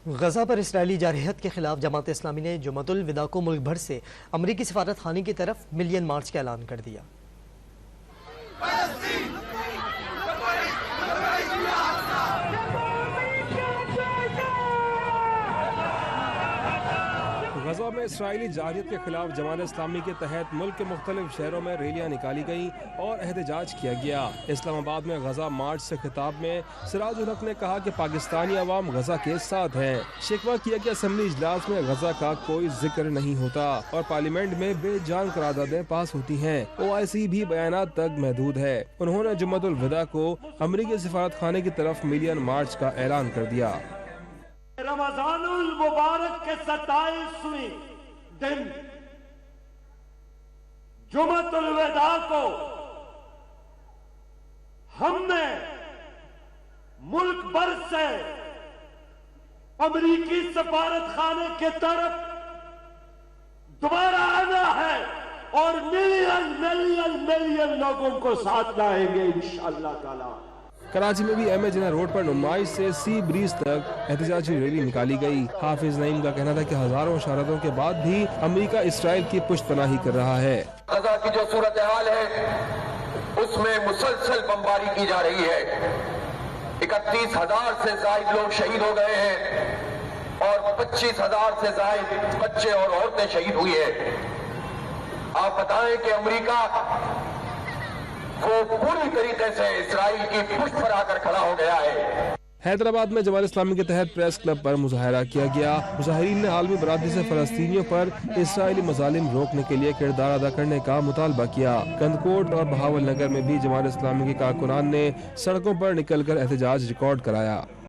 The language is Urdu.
غزہ پر اسرائیلی جارحیت کے خلاف جماعت اسلامی نے جمعۃ الوداع کو ملک بھر سے امریکی سفارت خانے کی طرف ملین مارچ کا اعلان کر دیا۔ غزہ میں اسرائیلی جارحیت کے خلاف جماعت اسلامی کے تحت ملک کے مختلف شہروں میں ریلیاں نکالی گئیں اور احتجاج کیا گیا۔ اسلام آباد میں غزہ مارچ سے خطاب میں سراج الحق نے کہا کہ پاکستانی عوام غزہ کے ساتھ ہیں۔ شکوہ کیا کہ اسمبلی اجلاس میں غزہ کا کوئی ذکر نہیں ہوتا اور پارلیمنٹ میں بے جان قراردادیں پاس ہوتی ہیں۔ OIC بھی بیانات تک محدود ہے۔ انہوں نے جمعۃ الوداع کو امریکی سفارت خانے کی طرف ملین مارچ کا اعلان کر دیا۔ رمضان المبارک کے 27ویں دن جمعۃ الوداع کو ہم نے ملک بھر سے امریکی سفارت خانے کی طرف دوبارہ آنا ہے اور ملین لوگوں کو ساتھ لائیں گے انشاءاللہ تعالی۔ کراچی میں بھی MA جناح روڈ پر نمائش سے سی بریز تک احتجاجی ریلی نکالی گئی۔ حافظ نعیم کا کہنا تھا کہ ہزاروں اشارتوں کے بعد بھی امریکہ اسرائیل کی پشت پناہی کر رہا ہے۔ غزہ کی جو صورتحال ہے اس میں مسلسل بمباری کی جا رہی ہے۔ 31,000 سے زائد لوگ شہید ہو گئے ہیں اور 25,000 سے زائد بچے اور عورتیں شہید ہوئی ہیں۔ آپ بتائیں کہ امریکہ وہ پوری طریقے سے اسرائیل کی پشت پر آ کر کھڑا ہو گیا ہے۔ حیدرآباد میں جماعت اسلامی کے تحت پریس کلب پر مظاہرہ کیا گیا۔ مظاہرین نے عالمی برادری سے فلسطینیوں پر اسرائیلی مظالم روکنے کے لیے کردار ادا کرنے کا مطالبہ کیا۔ کندکوٹ اور بہاول نگر میں بھی جماعت اسلامی کے کارکنان نے سڑکوں پر نکل کر احتجاج ریکارڈ کرایا۔